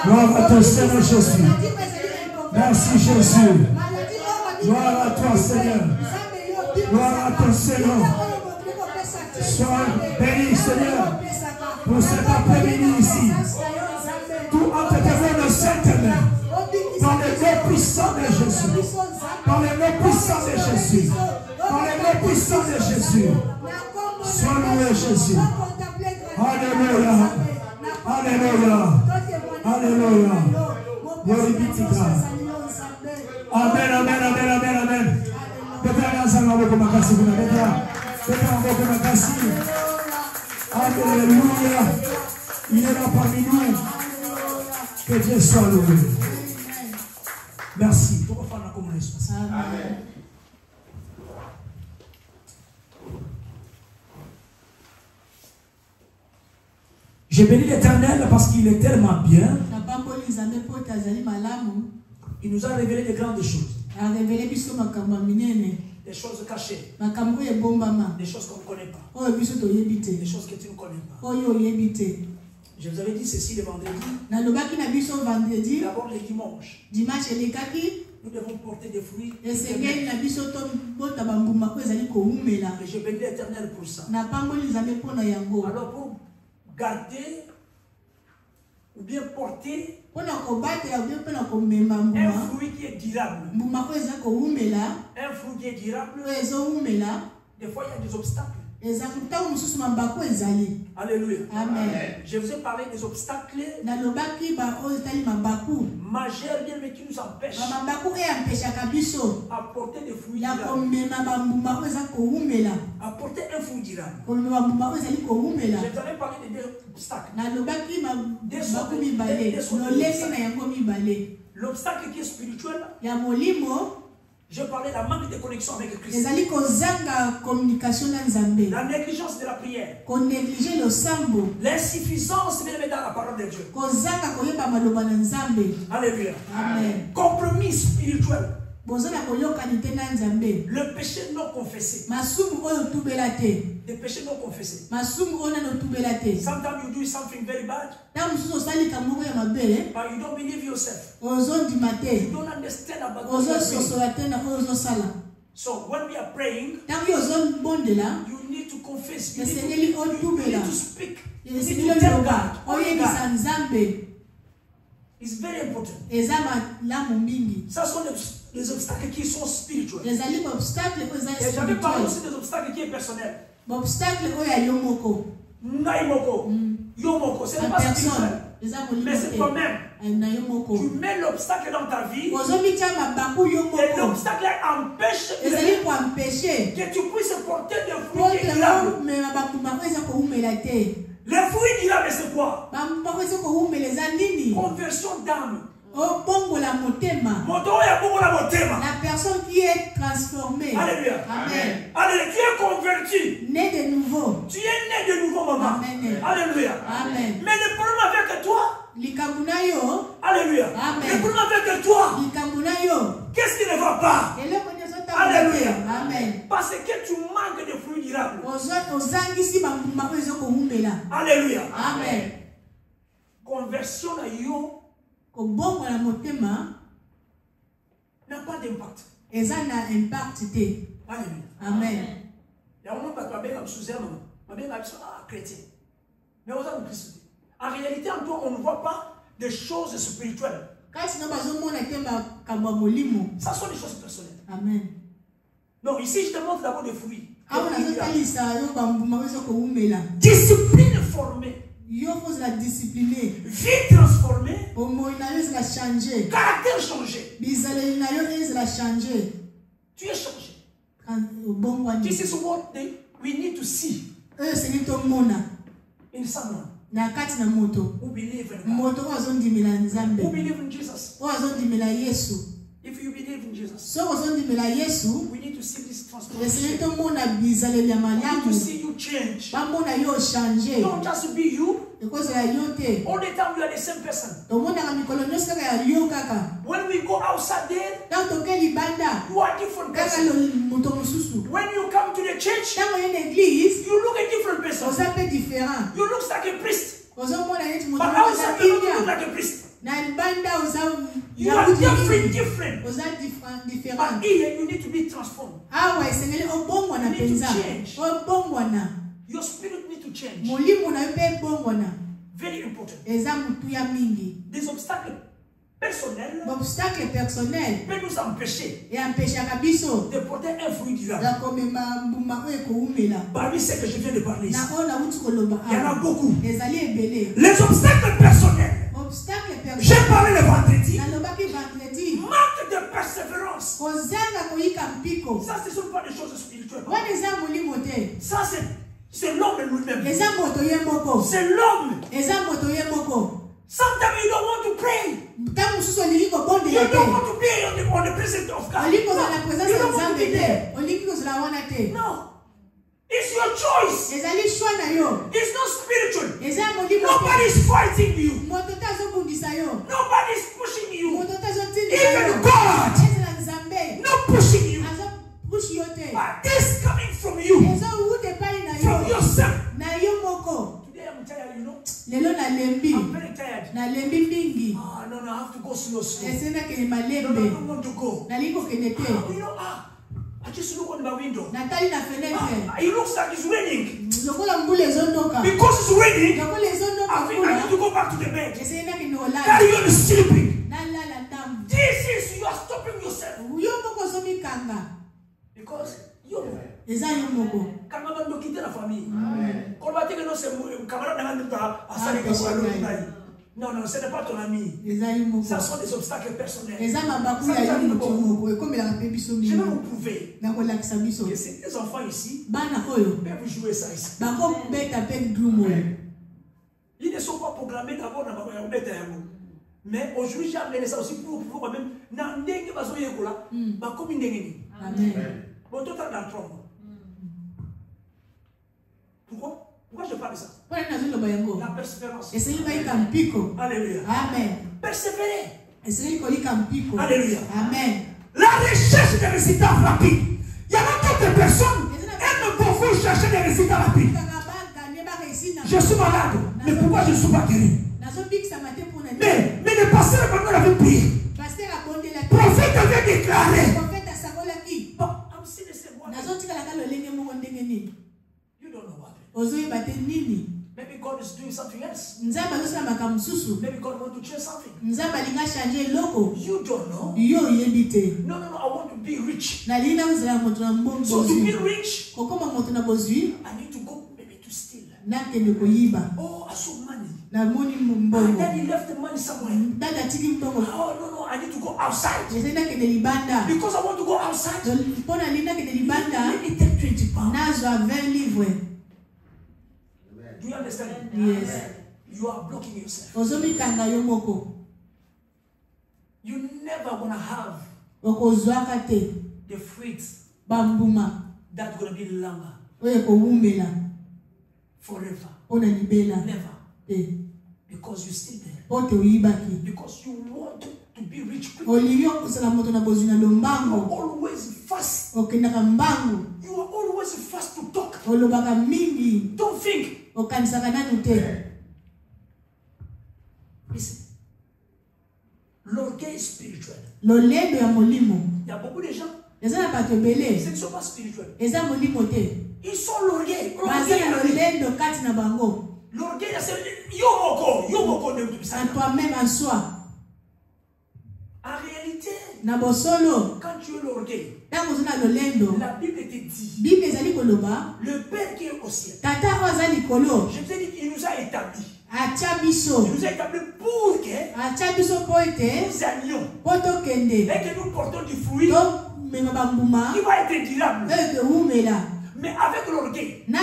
Gloire à ton Seigneur Jésus. Merci Jésus. Gloire à toi Seigneur. Gloire à ton Seigneur. Sois béni Seigneur pour cet après-midi ici. Tout entre tes mains de sainte main. Dans les noms puissants de Jésus. Dans les noms puissants de Jésus. Dans les noms puissants de Jésus. Sois loué Jésus. Alléluia. Alléluia. Alléluia. Glory be to God. Amen, amen, amen, amen, amen. Alléluia. Il est là parmi nous. Que Dieu soit loué. Merci. Amen. Je bénis l'Éternel parce qu'il est tellement bien. Il nous a révélé de grandes choses. Des choses cachées. Des choses qu'on ne connaît pas. Des choses que tu ne connais pas. Je vous avais dit ceci le vendredi. D'abord le dimanche. Nous devons porter des fruits. Et je bénis l'Éternel pour ça. Alors pour garder ou bien porter un fruit qui est durable. Un fruit qui est durable. Des fois il y a des obstacles. Alléluia. Amen. Je vous ai parlé des obstacles majeurs qui nous empêchent à porter des fruits durables. À porter un fruit durable. Je vous avais parlé de deux obstacles. L'obstacle qui est spirituel. Je parlais de la manque de connexion avec Christ. La négligence de la prière. L'insuffisance même dans la parole de Dieu. Alléluia. Amen. Compromis spirituel. Le péché non confessé. Le péché non confessé. Sometimes you do something very bad, but you don't believe yourself. You don't understand about yourself. So when we are praying, you need to confess. You need to speak. You need to tell God. It's very important. Ça sont les obstacles qui sont spirituels. Et j'avais parlé aussi des obstacles qui sont personnels. Naimoko, Yomoko, c'est pas spirituel. Mais c'est toi-même. Tu mets l'obstacle dans ta vie. Et l'obstacle empêche que tu puisses porter des fruits durables. Les fruits durables, c'est quoi? Conversion d'âme. La personne qui est transformée. Alléluia. Amen. Alléluia. Tu es converti. Né de nouveau. Tu es né de nouveau, maman. Amen. Alléluia. Amen. Mais le problème avec toi. Alléluia. Amen. Le problème avec toi. Qu'est-ce qui ne va pas? Alléluia. Amen. Parce que tu manques de fruits durables. Alléluia. Amen. Conversion à yo n'a pas d'impact. Alléluia. Amen. Il y a un moment où tu es chrétien. Mais en réalité, en toi, on ne voit pas des choses spirituelles. Ça sont des choses personnelles. Amen. Donc ici, je te montre d'abord des fruits. Discipline formée. Vie transformée. Caractère changé. Tu es changé. This is what we need to see. In someone who believe in God. Who believe in Jesus. If you believe in Jesus, we need to to see this Le Seigneur transformation. te montre bizarre ya I need to malamu. see you change. Ba mona yo changer. Don't just be you. Because ya yote. All the time you are the same person. To mona ka mikolo nyos kaka ya yo kaka. When we go outside there, Tant to ke libanda. you are a different Kaka person. lo muto mususu. When you come to the church, Tant en église, you look a different person. on s'appelle différent. You look like a priest. Ozo mona yeti muto But muto outside you don't look inya. like a priest. Na libanda oza You are different. Oza différent. But here you need to be transformed. Awa esengeli obongwana You need to penza. change. Obongwana. Your spirit need to change. Molimo na yo pe bongwana. Very important. Eza mutu ya mingi. Des obstacles personnels Obstacle personnel peuvent nous empêcher et empêchaka biso de porter un fruit durable. ya komema mbuma oyo ekoumela. Parmi ce que je viens de parler ici, Na oyo nauti koloba il y en a beaucoup. ezali ebele. Les obstacles personnels. Obstacle J'ai personnel parlé le vendredi. nalobaki vendredi Manque de persévérance. kozanga koyika mpiko Ça, ce ne sont pas des choses spirituelles. wana eza molimo te, Ça, c'est l'homme lui-même. eza moto ye moko, C'est l'homme. eza moto ye moko. Sometimes you don't want to pray. Ntango mosusu olingi You kobondela don't te, want to be on the presence of God. olingi kozala na No, présence you ya don't want to nzambe be there. te, olingi kozala wana te. No. It's your choice. Ezali shwa na yo, It's not spiritual. eza molimo Nobody te. is fighting you. Moto te azobundisa yo, Nobody is pushing you. moto te azotindika yo. Even God Ezala nzambe not pushing you. azopushi yo te, But this coming from you, ezowuta epai na from yo, yourself. na yo moko. Today I'm tired, you know. Lelo nalembi, I'm very tired. nalembi mingi, Ah, no, I have to go slow. ese nakende No, I malembe, don't want to go. nalingi kokende te, You know, I just look on my window. natali na fenêtre, It looks like it's raining. lokola mbula ezondoka, Because it's raining, lokola ezondoka I think I need to mbula, go back to the bed. ese nakende kolala, Carry on sleeping. nalala ndambu. This is, you are stopping yourself. Yo moko ozomikanga, Because you eza yo moko. quand on doit quitter la famille. Quand on va dire que non, c'est mon camarade dans le temps, à ça, les gars, non, non, ce n'est pas ton ami. Eza yo moko. Ça sont des obstacles personnels. Eza mabaku ya yo moto moko, ekomelaka mpe biso Je vais mingi. vous prouver Nakolakisa biso. que ces enfants ici Bana oyo, peuvent jouer ça ici. bakobeta mpe drum oyo. Ils ne sont pas programmés d'abord dans le bête. Mais aujourd'hui, j'ai amené ça aussi pour pouvoir même. Dans le dengue, parce qu'il y a là, comme une dengue. Amen. Bon, tout dans le trône. Pourquoi? Pourquoi je parle de ça? Mpona nazoloba yango, La persévérance. esengeli bayika mpiko. Alléluia. Amen. Persévérer. Esengeli kolika mpiko. Alléluia. Amen. La recherche des résultats rapides. Il y en a d'autres personnes qui aiment beaucoup chercher des résultats rapides. Je suis malade, mais pourquoi je ne suis pas guéri? Mais le pasteur Emmanuel avait prié. Le prophète avait déclaré. I'm still the same one. You don't know what. Maybe God is doing something else. Maybe God wants to change something. You don't know. No, I want to be rich. So to be rich, I need to go maybe to steal. Oh, I saw money. And then he left the money somewhere. Oh, no, I need to go outside. Because I want to go outside. Let me take 20 pounds. Do you understand? Yes. You are blocking yourself. You never gonna have the fruits that's gonna be longer forever. Never. Because you're still there. Because you want to be rich quickly. You are always fast. You are always fast to talk. Don't think. Listen. L'orgueil spirituel. Il y a beaucoup de gens qui ne sont pas spirituels. Ils sont l'orgueil. L'orgueil, c'est yomoko de toi-même en soi. En réalité, quand tu es l'orgueil, la Bible te dit, le Père qui est au ciel, je te dis qu'il nous a établis. Il nous a établis pour que nous allions et que nous portons du fruit qui va être durable. Mais avec l'orgueil, la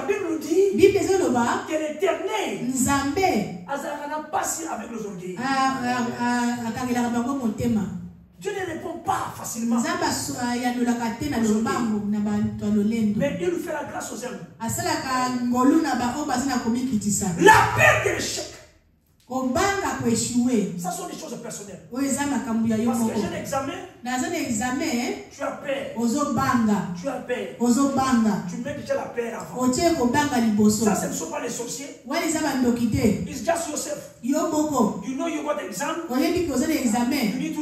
Bible nous dit que l'Éternel n'a pas si avec les orgueils. Dieu ne répond pas facilement. Mais il lui fait la grâce aux hommes. La peur de l'échec. Ça sont des choses personnelles. Parce que j'ai un examen, tu as peur. Tu as peur. Tu mets déjà la peur avant. Ça, ce ne sont pas les sorciers. It's just yourself. You know you got exam. You need to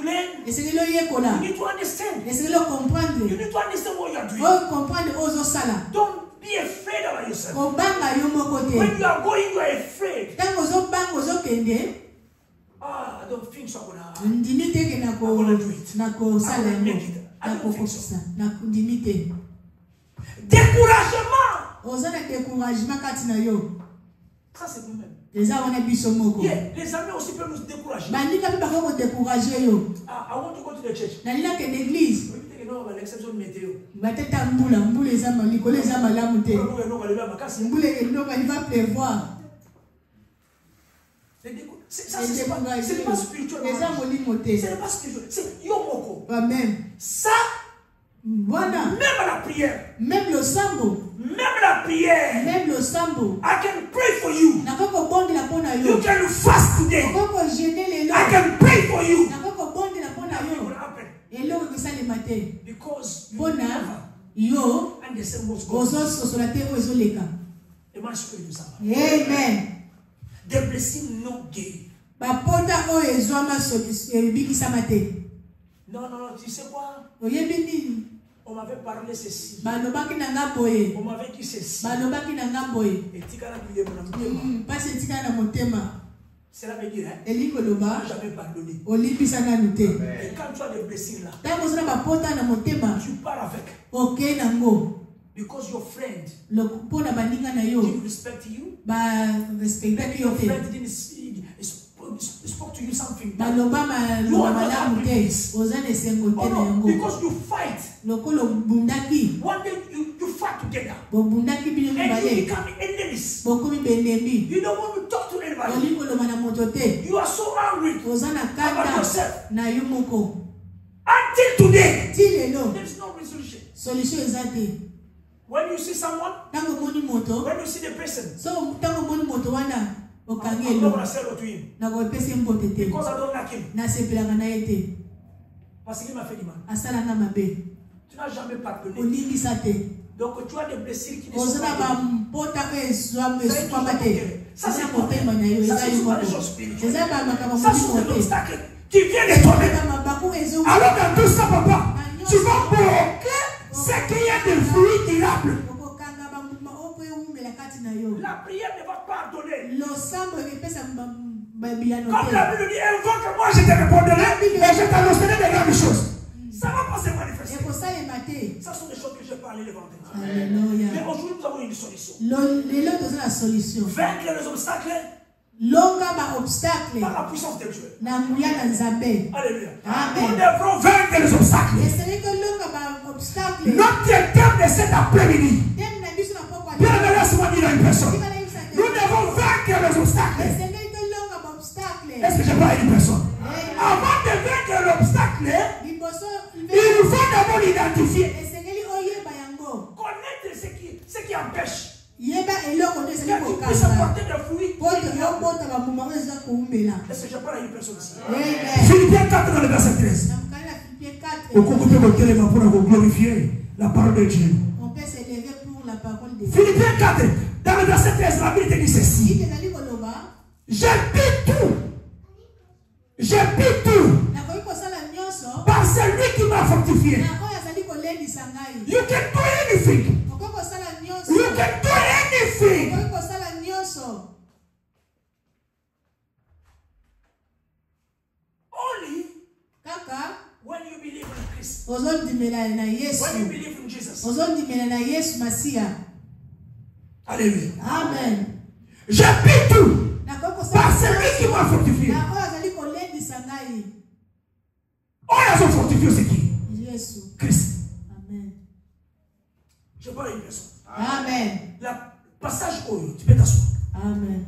learn. You need to understand. You need to understand what you are doing. Don't be afraid about yourself. When you are going, you are afraid. I don't think so. I'm going to do it. I will make it. I don't think so. Découragement. Ça, c'est nous-mêmes. Les amis aussi peuvent nous décourager. I want to go to the church. L'exception de météo. C'est pas spirituel. C'est pas spirituel. C'est yomoko. Ça, même la prière. Même le sambo. Même la prière. Même le sambo. I can pray for you. You can fast today. I can pray for you. Because you understand what's going on. Amen. Des blessings non guéries. Non, tu sais quoi? On m'avait parlé ceci. On m'avait dit ceci. Et cela veut dire, jamais pardonné. Et quand tu as des blessings là, tu pars avec. Because your friend didn't respect you. Your friend didn't spoke to you something. You are not happy. Oh no, because you fight. One day you fight together. And you become enemies. You don't want to talk to anybody. You are so angry about yourself. Until today, there is no resolution. When you see someone, when you see the person, I'm not going to say to him because I don't like him. Parce qu'il m'a fait du mal. Tu n'as jamais pardonné. Donc tu as des blessures qui ne sont pas guéries. Ça c'est pour toi. Ça c'est pas des choses spirituelles. Ça sont des obstacles qui viennent de toi-même. Alors dans tout ça, papa, tu vas bloquer ce qu'il y a de fruits durables. La prière ne va pas pardonner. Comme la Bible dit, invoque moi, je te répondrai et je t'annoncerai des grandes choses. Ça ne va pas se manifester. Ça sont des choses que j'ai parlé le vendredi. Mais aujourd'hui, nous avons une solution. Vaincre les obstacles par la puissance de Dieu. Alléluia. Nous devrons vaincre les obstacles. Notre thème de cet après-midi. Bien, laisse-moi dire à une personne. Nous devons vaincre les obstacles. Est-ce que je parle à une personne? Avant de vaincre l'obstacle, il nous faut d'abord l'identifier. Connaître ce qui empêche. Que tu puisses apporter des fruits. Est-ce que je parle à une personne ici? Philippiens 4 dans le verset 13. Au côté de quel pour vous glorifier la parole de Dieu. Philippiens 4, dans le verset 13, la Bible dit ceci. J'ai pu tout. Par celui qui m'a fortifié. You can do anything. You can do anything. Only when you believe in Christ. When you believe in Jesus. Alléluia. Amen. J'ai pu tout. Par celui qui m'a fortifié. On a fortifié, c'est qui? Christ. Amen. Je parle à une personne. Amen. Le passage où tu peux t'asseoir. Amen.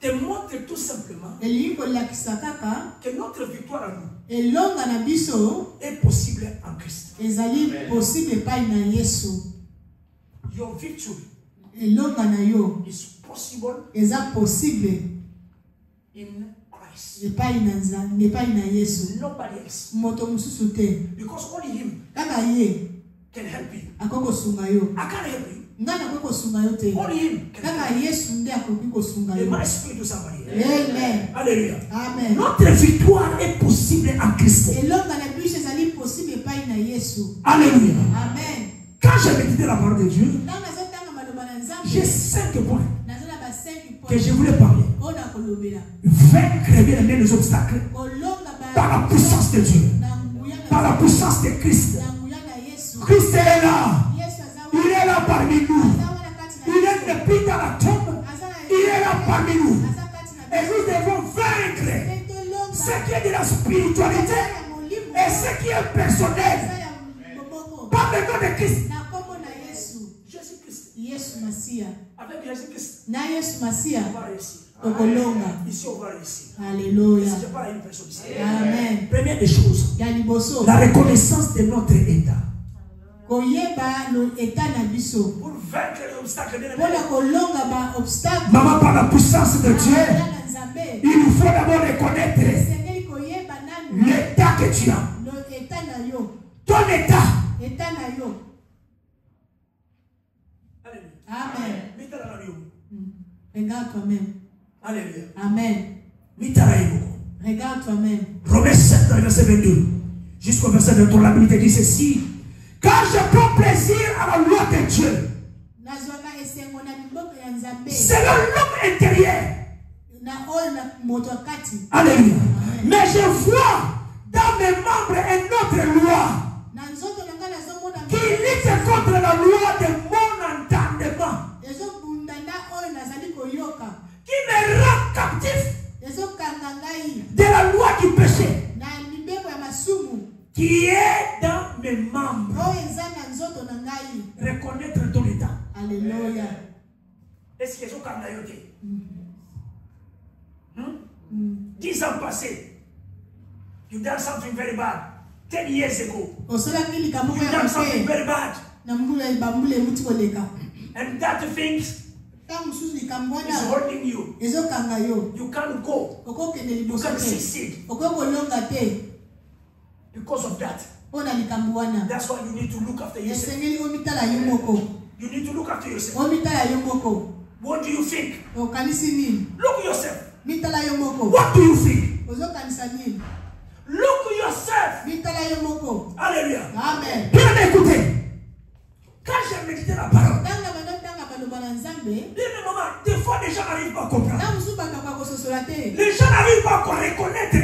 Te te montre tout simplement que notre victoire à nous est possible en Christ. Your victory is possible in Christ. Nobody else. Because only Him can help you. I can't help you. Only Him can help you. Et my spirit to somebody. Amen. Alléluia. Amen. Notre victoire est possible en Christ. Alléluia. Amen. Quand j'ai médité la parole de Dieu, j'ai 5 points que je voulais parler. Vaincre les obstacles par la puissance de Dieu, par la puissance de Christ. Christ est là. Il est là parmi nous. Il n'est plus dans la tombe. Il est là parmi nous. Et nous devons vaincre ce qui est de la spiritualité et ce qui est personnel. Par le nom de Christ. Jésus-Christ. Avec Jésus-Christ. On va réussir. Ici, on va réussir. Alléluia. Je parle à une personne ici. Amen. Première des choses, la reconnaissance de notre état. Pour vaincre les obstacles de maman, par la puissance de Dieu, il nous faut d'abord reconnaître l'état que tu as. Ton état. Amen. Regarde toi-même. Alléluia. Amen. Regarde toi-même. Romains 7, verset 22. Jusqu'au verset 23, la Bible dit ceci. Car je prends plaisir à la loi de Dieu. C'est l'homme intérieur. Alléluia. Mais je vois dans mes membres une autre loi qui lutte contre la loi de mon entendement, qui me rend captif de la loi du péché qui est dans mes membres. Reconnaître ton état. Alléluia. Est-ce que je suis 10 ans passés, you done something very bad. 10 years ago, you done something very bad. And that thing is holding you. You can't go. You can't succeed. Because of that. That's why you need to look after yourself. You need to look after yourself. What do you think? Look at yourself. What do you think? Look at yourself. Alléluia. Amen. Bien écoutez. Quand j'ai médité la parole, des fois les gens n'arrivent pas à comprendre. Les gens n'arrivent pas à reconnaître.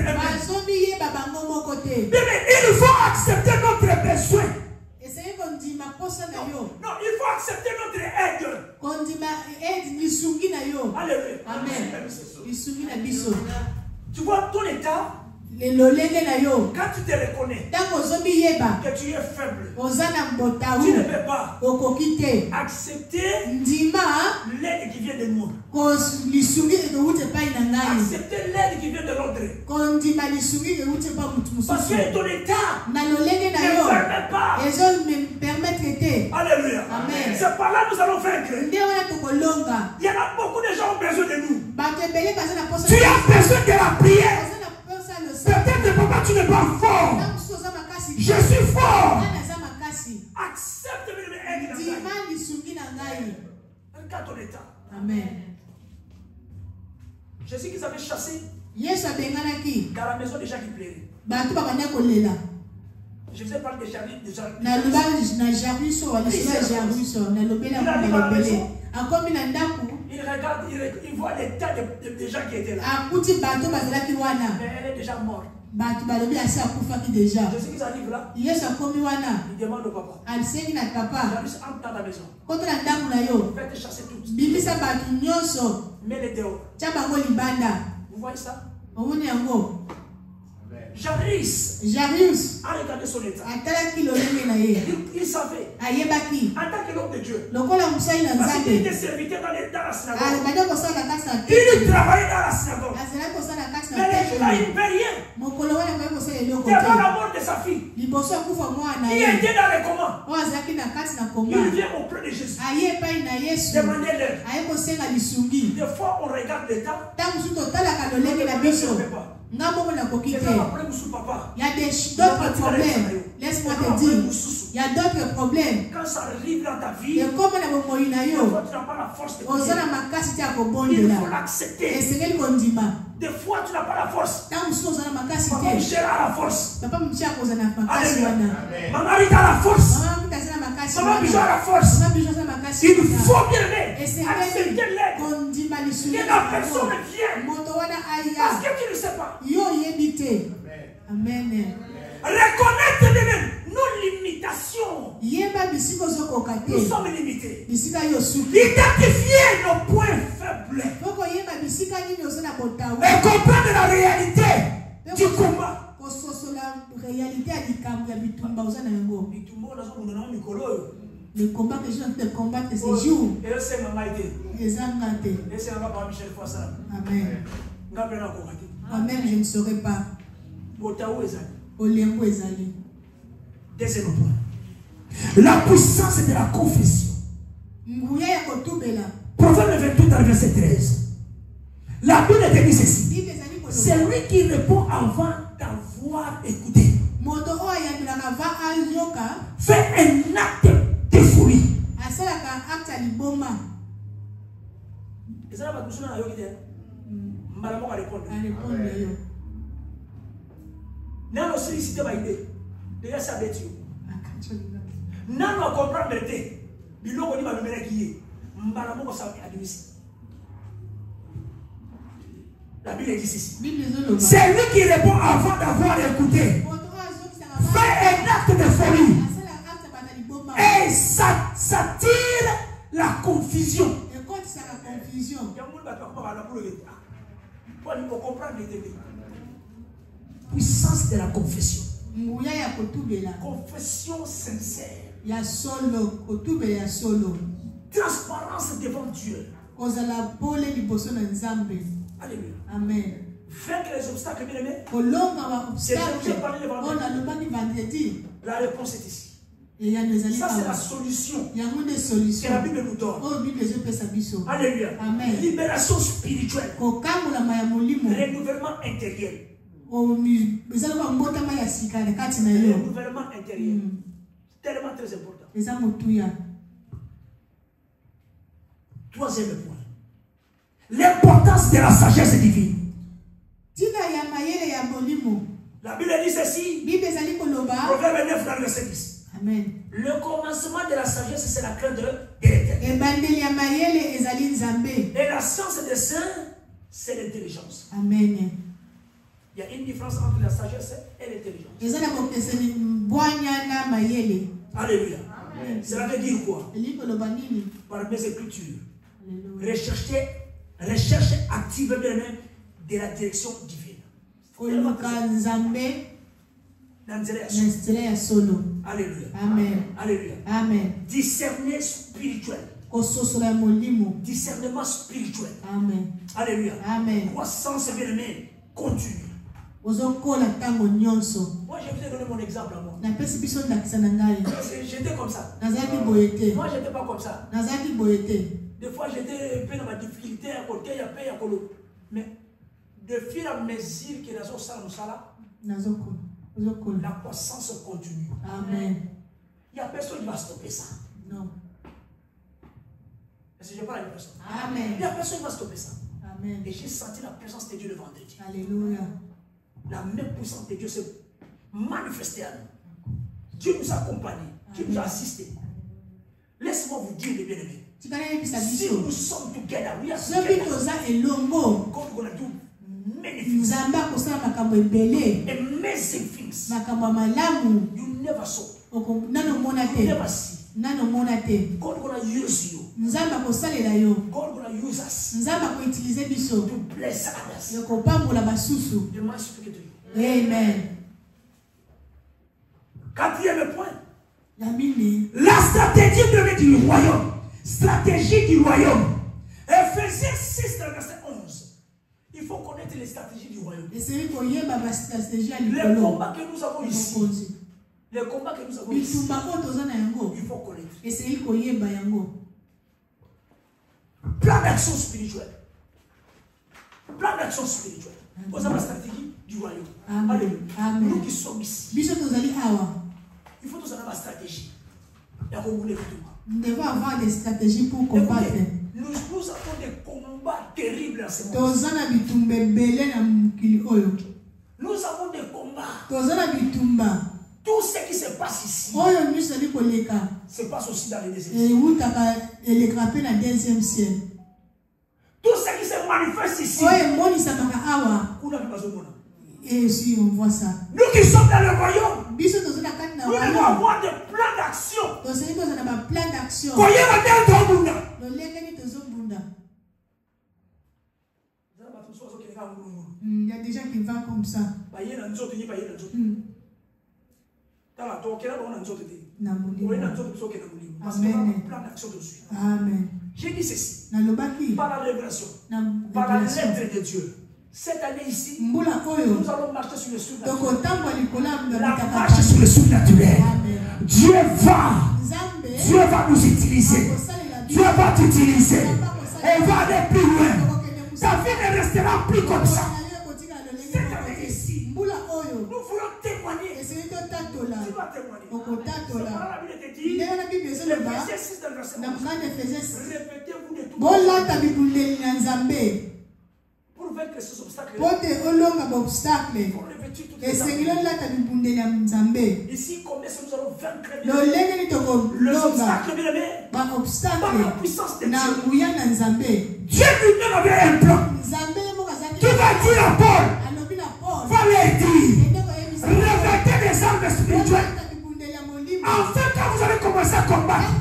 Mais il faut accepter notre besoin. Non, il faut accepter notre aide. Alléluia. Amen. Tu vois ton état. Quand tu te reconnais que tu es faible, tu ne peux pas accepter l'aide qui vient de nous. Accepter l'aide qui vient de l'autre. Parce que ton état ne permet pas. Alléluia. C'est par là que nous allons vaincre. Il y en a beaucoup de gens qui ont besoin de nous. Tu as besoin de la prière. Peut-être papa tu n'es pas fort. Je suis fort. Accepte mes aides. Regarde ton état. Amen. Je sais qu'ils avaient chassé dans la maison des gens qui pleuraient. Je vous ai parlé de Charlie. Il regarde, il voit l'état des gens qui étaient là. Mais elle est déjà morte. Je sais qu'ils arrivent là. Ils demandent au papa. J'arrive entre dans la maison. Faites chasser tous. Mets les dehors. Vous voyez ça? Jarius a regardé son état. il savait, en tant que l'homme de Dieu, parce qu'il était serviteur dans la synagogue. Il travaillait dans la synagogue. Mais les jours là, il ne fait rien. Devant la mort de sa fille, qui était dans les commandes, il vient auprès de Jésus. Demander l'aide. Des fois, on regarde le temps. Il y a d'autres problèmes. Laisse-moi te dire. Il y a d'autres problèmes. Quand ça arrive dans ta vie, tu n'as pas la force de prier. Il faut l'accepter. Des fois, tu n'as pas la force. Papa Michel a la force. Maman Rita a la force. Maman Bijou a la force. Il faut bien l'aider. Accepter l'aide. Que la personne vienne. Parce que tu ne sais pas. Amen. Reconnaître même nos limitations. Nous sommes limités. Identifier nos points faibles. Et comprendre la réalité du combat. Le combat que je suis en train de combattre ces jours. Amen. Moi-même, je ne saurais pas. Deuxième point. La puissance de la confession. Proverbe 28 dans le verset 13. La Bible te dit ceci. C'est lui qui répond avant d'avoir écouté. Fait un acte de folie. Nano sollicité ma idée. Déjà ça bête yo. Nano comprendre vérité. Biloko ni ma bemela qui mbala moko sa admisi. La Bible dit ceci. C'est lui qui répond avant d'avoir écouté. Fait un acte de folie. Et ça tire la confusion. Puissance de la confession. Confession sincère. Transparence devant Dieu. Alléluia. Amen. Vaincre les obstacles, bien aimés. C'est ce que j'ai parlé le vendredi. La réponse est ici. Ça, c'est la solution que la Bible nous donne. Alléluia. Amen. Libération spirituelle. Renouvellement intérieur. Renouvellement intérieur. Tellement très important. Troisième point. L'importance de la sagesse divine. La Bible dit ceci. Proverbe 9 dans le verset 10. Amen. Le commencement de la sagesse, c'est la crainte de l'Éternel. Et la science des saints, c'est l'intelligence. Amen. Il y a une différence entre la sagesse et l'intelligence. Alléluia. Cela veut dire quoi? Par mes écritures, recherche active de la direction divine. Alléluia. Amen. Alléluia. Amen. Discerner spirituel. Discernement spirituel. Amen. Alléluia. Amen. Croissance bien-aimée continue. Moi, je vais te donner mon exemple à moi. J'étais comme ça. Moi, je n'étais pas comme ça. Des fois, j'étais un peu dans ma difficulté à côté, il y a peu, il y a colo. Mais de fil à mesure que nous sommes ça, la croissance continue. Amen. Il n'y a personne qui va stopper ça. Non. Est-ce que je parle à une personne? Amen. Il n'y a personne qui va stopper ça. Amen. Et j'ai senti la présence de Dieu le vendredi. Alléluia. La même puissance de Dieu s'est manifestée à nous. Dieu nous a accompagnés. Dieu nous a assistés. Laisse-moi vous dire, les bien-aimés. Si nous sommes together, we are together. God gonna do many things. Amazing things. You never saw. You never see. God gonna use you. God gonna use us to bless others. Let me speak to you. Amen. Quatrième point. La stratégie du royaume. Stratégie du royaume. Ephésiens 6, verset 11. Il faut connaître les stratégies du royaume. Les combats que nous avons ici. Les combats que nous avons ici. Il faut connaître. Plan d'action spirituelle. Plan d'action spirituelle. Vous avez la stratégie du royaume. Amen. Amen. Nous qui sommes ici. Il faut tous avoir la stratégie. Nous devons avoir des stratégies pour combattre. Nous avons des combats terribles en ce moment. Nous avons des combats. Tout ce qui se passe ici se passe aussi dans les deuxième ciel. Tout ce qui se manifeste ici, et si on voit ça, nous qui sommes dans le royaume, nous devons avoir des plans d'action. Il y a des gens qui vont comme ça. Amen. J'ai dit ceci. Par la révélation, par la lettre de Dieu. Cette année ici, nous allons marcher sur le surnaturel. La marche sur le surnaturel. Dieu va nous utiliser. Dieu va t'utiliser. On va aller plus loin. Ta vie ne restera plus comme ça. Cette année ici, nous voulons témoigner. Tu vas témoigner. La Bible te dit, le verset 6 de verset 11. Répétez-vous de tout. Pour vaincre ces obstacles. Pour revêtir toutes les armes. Ici, combien nous allons vaincre les obstacles, par la puissance de Dieu. Dieu lui-même avait un plan. Tu vas dire à Paul, va lui dire, revêtez des armes spirituelles. Enfin, quand vous allez commencer à combattre,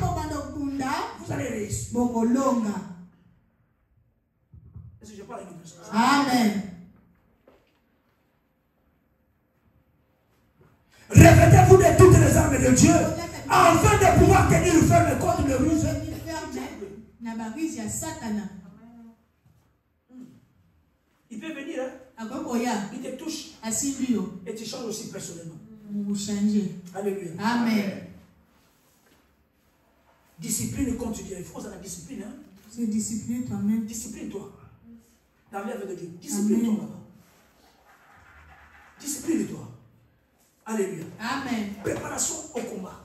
vous allez réussir. Est-ce que je parle une chose? Amen. Revêtez-vous de toutes les armes de Dieu afin de pouvoir tenir ferme contre le ruse. Il peut venir, hein? Il te touche et tu changes aussi personnellement. Alléluia. Amen. Discipline quand tu dis, il faut la discipline. Hein? C'est discipliner toi-même. Discipline-toi. Dans l'œuvre de Dieu. Discipline-toi là-bas. Discipline-toi. Alléluia. Amen. Préparation au combat.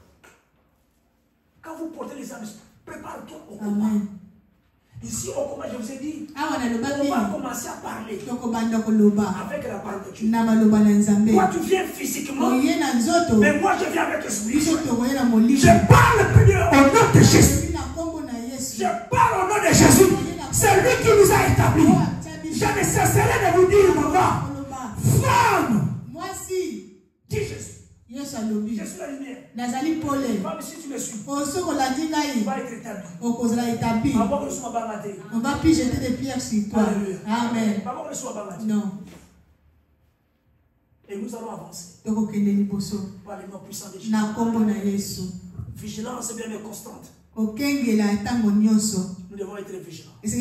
Quand vous portez les armes, prépare-toi au combat. Amen. Ici au combat, je vous ai dit, on va commencer à parler avec la parole de Dieu. Toi, tu viens physiquement, mais moi, je viens avec l'esprit. Je parle au nom de Jésus. Je parle au nom de Jésus. C'est lui qui nous a établis. Je ne cesserai de vous dire, maman, femme, dis Jésus. Je suis la lumière. Même si tu me suis, tu vas être établi. On va plus jeter des pierres sur toi. Amen. Non. Et nous allons avancer. Par les noms puissants de Jésus. Vigilance bien mais constante. Nous devons être vigilants. On ne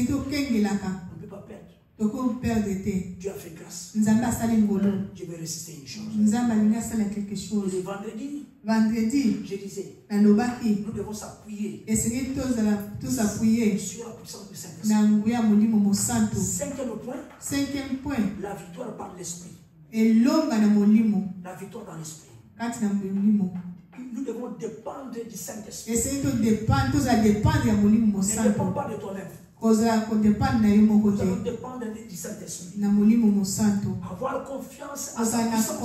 peut pas perdre. Dieu a fait grâce. Dieu veut résister une chose. Le vendredi, je disais, nous devons s'appuyer sur la puissance du Saint-Esprit. Cinquième point, la victoire par l'esprit. La victoire dans l'esprit. Nous devons dépendre du Saint-Esprit. Ne dépend pas de toi-même. Nous allons dépendre du Saint-Esprit. Avoir confiance à sa puissance.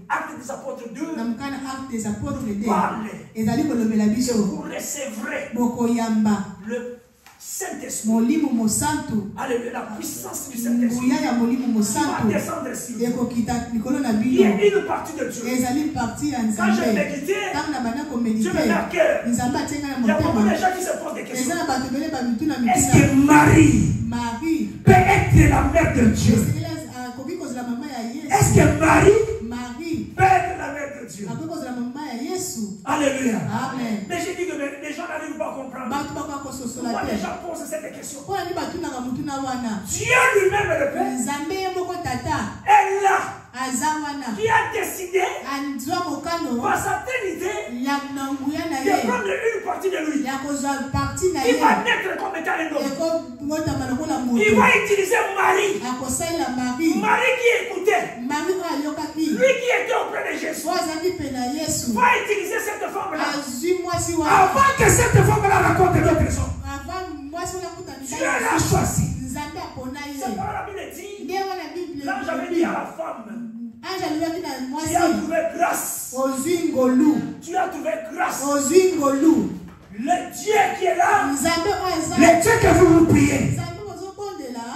Acte des apôtres 2 parle pour recevoir le Saint-Esprit. Alléluia, la puissance du Saint-Esprit va descendre sur nous. Il y a une partie de Dieu. Quand j'ai médité, Dieu me met à cœur. Il y a beaucoup de gens qui se posent des questions. Est-ce que Marie peut être la mère de Dieu? Est-ce que Marie peut être la mère de Dieu? Alléluia. Amen. Mais j'ai dit que les gens n'arrivent pas à comprendre. Pourquoi les gens posent cette question? Dieu lui-même est le Père. Elle là, qui a décidé par sa trinité de prendre une partie de lui. Il va naître comme étant un homme. Il va utiliser Marie. Marie qui écoutait. Lui qui était auprès de Jésus. Va utiliser cette femme-là. Avant que cette femme-là raconte d'autres choses. Dieu l'a choisi. C'est pas la Bible dit. Là j'avais dit à la femme. Tu as trouvé grâce. Tu as trouvé grâce. Le Dieu qui est là. Le Dieu que vous priez.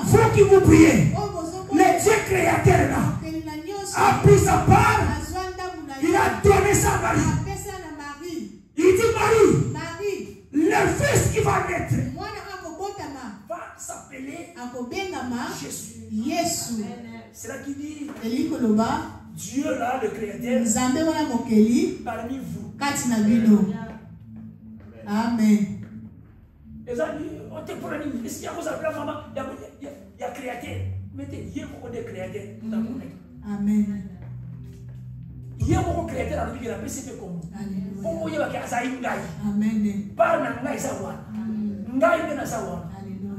Vous qui vous priez. Le Dieu créateur là. A pris sa part. Il a donné sa Marie. Il dit Marie. Le fils qui va naître va s'appeler Jésus. C'est là qu'il dit Dieu là, le créateur, parmi vous. Amen. Et ça dit, on te prend une. Est-ce qu'il y a la maman? Il y a créateur. Mettez, il y a beaucoup de créateurs dans le monde. Amen. Il y a beaucoup de créateurs dans le monde qui appellent c'était comme. Pourquoi il y a un Ngai? Amen. Par Ngai Sawan. Ngai bien Sawan.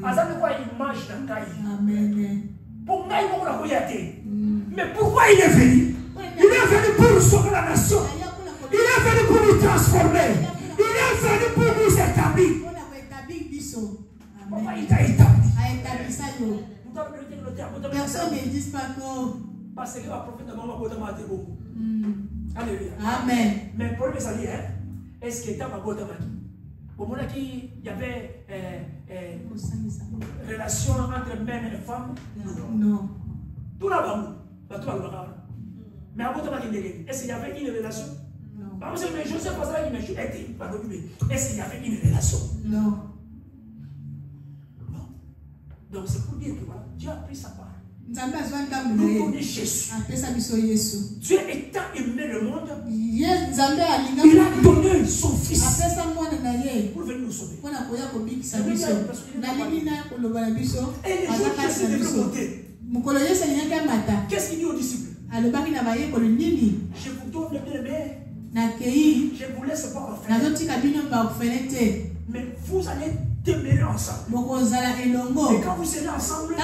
Azami quoi il mange dans Ngai. Amen. Pour Ngai, on l'a regardé. Mais pourquoi il est venu? Il est venu pour sauver la nation. Il est venu pour nous transformer. Il est venu pour nous établir. Pourquoi il t'a établi? Personne ne dit pas que. Parce que le prophète de maman a été bon. Alléluia. Amen. Mais le problème c'est dire, est-ce que tu as ma bonne au moment où il y avait relation entre mère et femme? Non. Tout là-bas. Mais à est-ce qu'il y avait une relation? Non. Mais je ne sais pas ça, mais je suis été. Est-ce qu'il y avait une relation? Non. Non. Donc c'est pour dire que voilà, Dieu a pris sa part. Nous connaissons Jésus. Dieu étant aimé le monde, il a donné son fils pour venir nous sauver. Et les gens qui essaient de le monter. Qu'est-ce qu'il dit aux disciples? Je vous donne le bien-aimé. Je vous laisse pas orphelin. Mais vous allez demeurer ensemble. Et quand vous serez ensemble,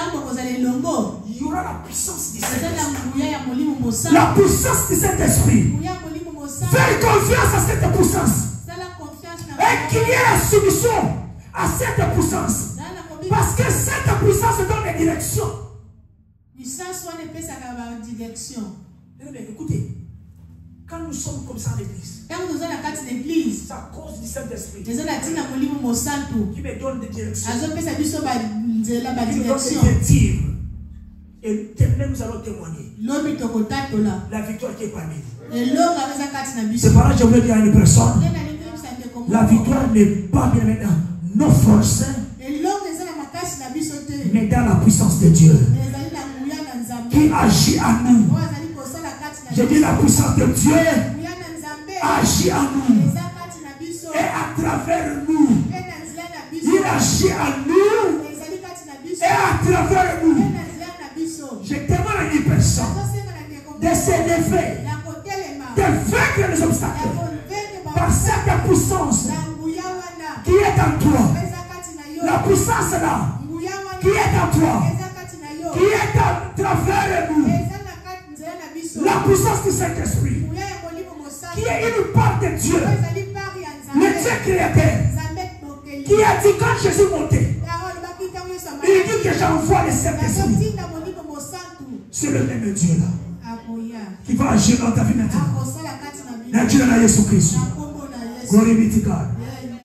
il y aura la puissance du Saint-Esprit. La puissance du Saint-Esprit. Faites confiance à cette puissance. Et qu'il y ait la soumission à cette puissance. Parce que cette puissance donne des directions. Écoutez, quand nous sommes comme ça à l'église, c'est à cause du Saint-Esprit qui me donne des directions, qui me donne des tirs. Et nous allons témoigner la victoire qui est parmi nous. C'est par là que je veux dire à une personne, la victoire n'est pas bien maintenant nos forces, mais dans la puissance de Dieu qui agit à nous. Je dis la puissance de Dieu agit en nous et à travers nous. Il agit en nous et à travers nous. Je demande à une personne de s'élever, de vaincre les obstacles par cette puissance qui est en toi. La puissance là qui est en toi, qui est à travers nous. La puissance du Saint-Esprit qui est une part de Dieu, le Dieu créateur, qui a dit quand Jésus montait, il dit que j'envoie le Saint-Esprit. C'est le même Dieu là qui va agir dans ta vie maintenant. Dieu là, Jésus Christ. Gloire be to God.